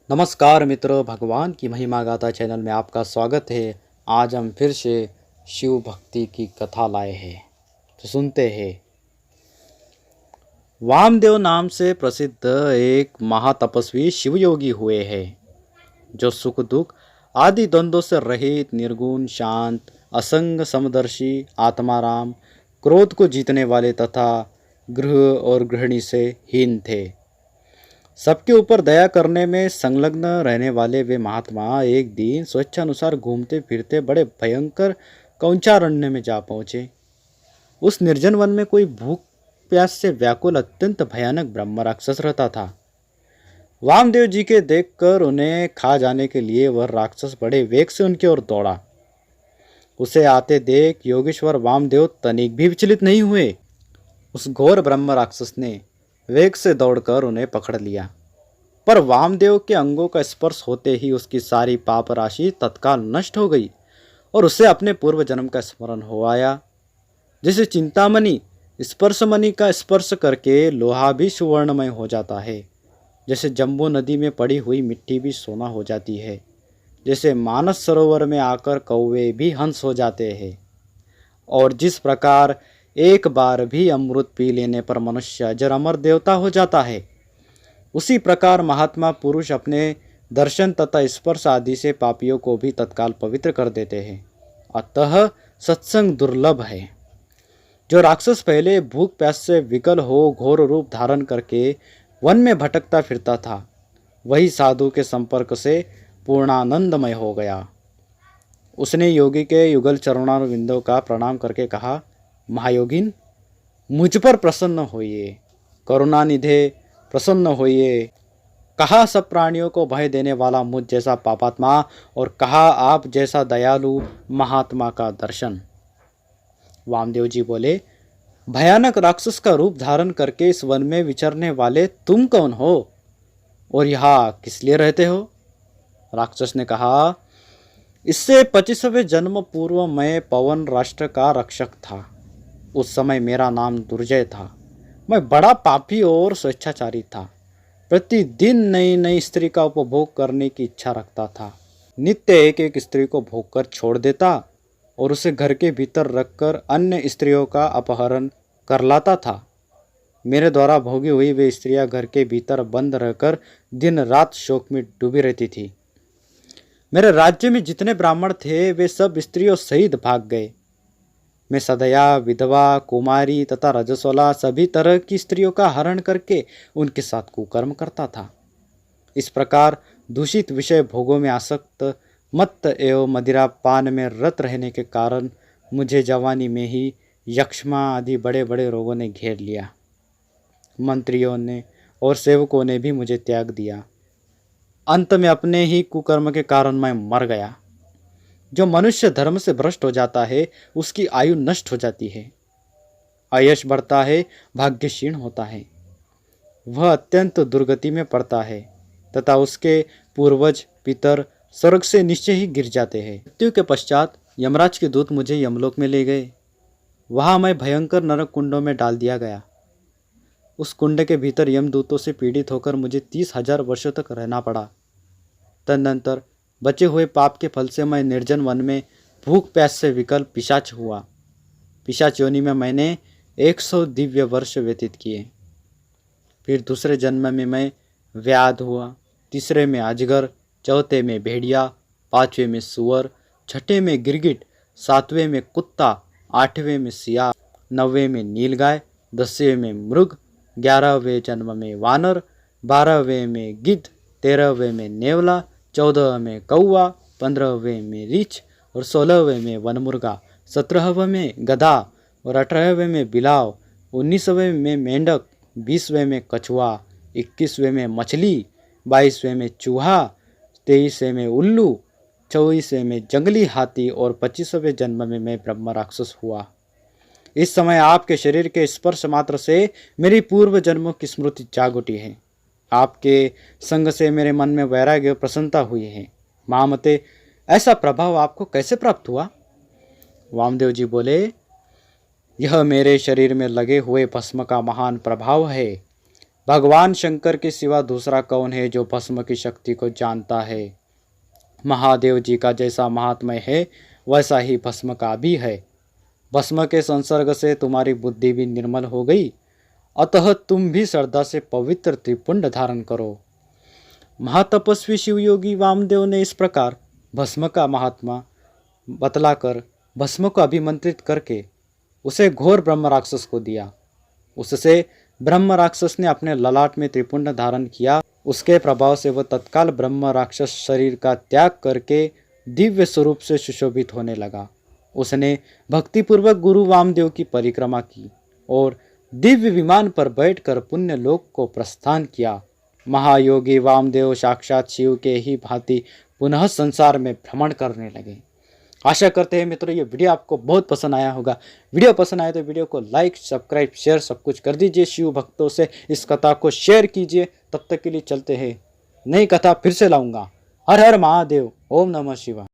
नमस्कार मित्रों, भगवान की महिमा गाथा चैनल में आपका स्वागत है। आज हम फिर से शिव भक्ति की कथा लाए हैं, तो सुनते हैं। वामदेव नाम से प्रसिद्ध एक महातपस्वी शिवयोगी हुए हैं, जो सुख दुख आदि द्वंद्वों से रहित, निर्गुण, शांत, असंग, समदर्शी, आत्माराम, क्रोध को जीतने वाले तथा गृह और गृहिणी से हीन थे। सबके ऊपर दया करने में संलग्न रहने वाले वे महात्मा एक दिन स्वेच्छानुसार घूमते फिरते बड़े भयंकर कौंचारण्य में जा पहुँचे। उस निर्जन वन में कोई भूख प्यास से व्याकुल अत्यंत भयानक ब्रह्म राक्षस रहता था। वामदेव जी के देखकर उन्हें खा जाने के लिए वह राक्षस बड़े वेग से उनकी ओर दौड़ा। उसे आते देख योगेश्वर वामदेव तनिक भी विचलित नहीं हुए। उस घोर ब्रह्म राक्षस ने वेग से दौड़कर उन्हें पकड़ लिया, पर वामदेव के अंगों का स्पर्श होते ही उसकी सारी पाप राशि तत्काल नष्ट हो गई और उसे अपने पूर्व जन्म का स्मरण हो आया। जैसे चिंतामणि स्पर्शमणि का स्पर्श करके लोहा भी सुवर्णमय हो जाता है, जैसे जम्बू नदी में पड़ी हुई मिट्टी भी सोना हो जाती है, जैसे मानस सरोवर में आकर कौवे भी हंस हो जाते हैं, और जिस प्रकार एक बार भी अमृत पी लेने पर मनुष्य अजर अमर देवता हो जाता है, उसी प्रकार महात्मा पुरुष अपने दर्शन तथा स्पर्श आदि से पापियों को भी तत्काल पवित्र कर देते हैं। अतः सत्संग दुर्लभ है। जो राक्षस पहले भूख प्यास से विकल हो घोर रूप धारण करके वन में भटकता फिरता था, वही साधु के संपर्क से पूर्णानंदमय हो गया। उसने योगी के युगल चरणारविंदों का प्रणाम करके कहा, महायोगिन, मुझ पर प्रसन्न होइए, करुणानिधे प्रसन्न होइए। कहा सब प्राणियों को भय देने वाला मुझ जैसा पापात्मा, और कहा आप जैसा दयालु महात्मा का दर्शन। वामदेव जी बोले, भयानक राक्षस का रूप धारण करके इस वन में विचरने वाले तुम कौन हो और यहाँ किस लिए रहते हो? राक्षस ने कहा, इससे 25वें जन्म पूर्व मैं पवन राष्ट्र का रक्षक था। उस समय मेरा नाम दुर्जय था। मैं बड़ा पापी और स्वेच्छाचारी था। प्रतिदिन नई नई स्त्री का उपभोग करने की इच्छा रखता था। नित्य एक एक स्त्री को भोग कर छोड़ देता और उसे घर के भीतर रखकर अन्य स्त्रियों का अपहरण कर लाता था। मेरे द्वारा भोगी हुई वे स्त्रियां घर के भीतर बंद रहकर दिन रात शोक में डूबी रहती थी। मेरे राज्य में जितने ब्राह्मण थे वे सब स्त्रियों सहित भाग गए। मैं सदया, विधवा, कुमारी तथा रजस्वला सभी तरह की स्त्रियों का हरण करके उनके साथ कुकर्म करता था। इस प्रकार दूषित विषय भोगों में आसक्त, मत्त एवं मदिरा पान में रत रहने के कारण मुझे जवानी में ही यक्ष्मा आदि बड़े बड़े रोगों ने घेर लिया। मंत्रियों ने और सेवकों ने भी मुझे त्याग दिया। अंत में अपने ही कुकर्म के कारण मैं मर गया। जो मनुष्य धर्म से भ्रष्ट हो जाता है उसकी आयु नष्ट हो जाती है, आयश बढ़ता है, भाग्य क्षीण होता है, वह अत्यंत दुर्गति में पड़ता है तथा उसके पूर्वज पितर स्वर्ग से निश्चय ही गिर जाते हैं। मृत्यु के पश्चात यमराज के दूत मुझे यमलोक में ले गए। वहां मैं भयंकर नरक कुंडों में डाल दिया गया। उस कुंड के भीतर यमदूतों से पीड़ित होकर मुझे 30,000 वर्षों तक रहना पड़ा। तदनंतर बचे हुए पाप के फल से मैं निर्जन वन में भूख प्यास से विकल पिशाच हुआ। पिशाच योनि में मैंने 100 दिव्य वर्ष व्यतीत किए। फिर दूसरे जन्म में मैं व्याध हुआ, तीसरे में अजगर, चौथे में भेड़िया, पांचवें में सुअर, छठे में गिरगिट, सातवें में कुत्ता, आठवें में सियार, नौवें में नीलगाय, 10वें में मृग, 11वें जन्म में वानर, 12वें में गिद्ध, 13वें में नेवला, 14वें में कौवा, 15वें में रीछ और 16वें में वनमुर्गा, 17वें में गधा और 18वें में बिलाव, 19वें में मेंढक, 20वें में कछुआ, 21वें में मछली, 22वें में चूहा, 23वें में उल्लू, 24वें में जंगली हाथी और 25वें जन्म में मैं ब्रह्म राक्षस हुआ। इस समय आपके शरीर के स्पर्श मात्र से मेरी पूर्व जन्मों की स्मृति जाग उठी है। आपके संग से मेरे मन में वैराग्य प्रसन्नता हुई है। महामते, ऐसा प्रभाव आपको कैसे प्राप्त हुआ? वामदेव जी बोले, यह मेरे शरीर में लगे हुए भस्म का महान प्रभाव है। भगवान शंकर के सिवा दूसरा कौन है जो भस्म की शक्ति को जानता है। महादेव जी का जैसा महात्म्य है वैसा ही भस्म का भी है। भस्म के संसर्ग से तुम्हारी बुद्धि भी निर्मल हो गई, अतः तुम भी श्रद्धा से पवित्र त्रिपुंड धारण करो। महातपस्वी शिवयोगी वामदेव ने इस प्रकार भस्म का महात्मा बतलाकर भस्म को अभिमंत्रित करके उसे घोर ब्रह्म राक्षस को दिया। उससे ब्रह्म राक्षस ने अपने ललाट में त्रिपुंड धारण किया। उसके प्रभाव से वह तत्काल ब्रह्म राक्षस शरीर का त्याग करके दिव्य स्वरूप से सुशोभित होने लगा। उसने भक्तिपूर्वक गुरु वामदेव की परिक्रमा की और दिव्य विमान पर बैठकर पुण्य लोक को प्रस्थान किया। महायोगी वामदेव साक्षात शिव के ही भांति पुनः संसार में भ्रमण करने लगे। आशा करते हैं मित्रों ये वीडियो आपको बहुत पसंद आया होगा। वीडियो पसंद आए तो वीडियो को लाइक, सब्सक्राइब, शेयर सब कुछ कर दीजिए। शिव भक्तों से इस कथा को शेयर कीजिए। तब तक के लिए चलते हैं, नई कथा फिर से लाऊंगा। हर हर महादेव, ओम नमः शिवाय।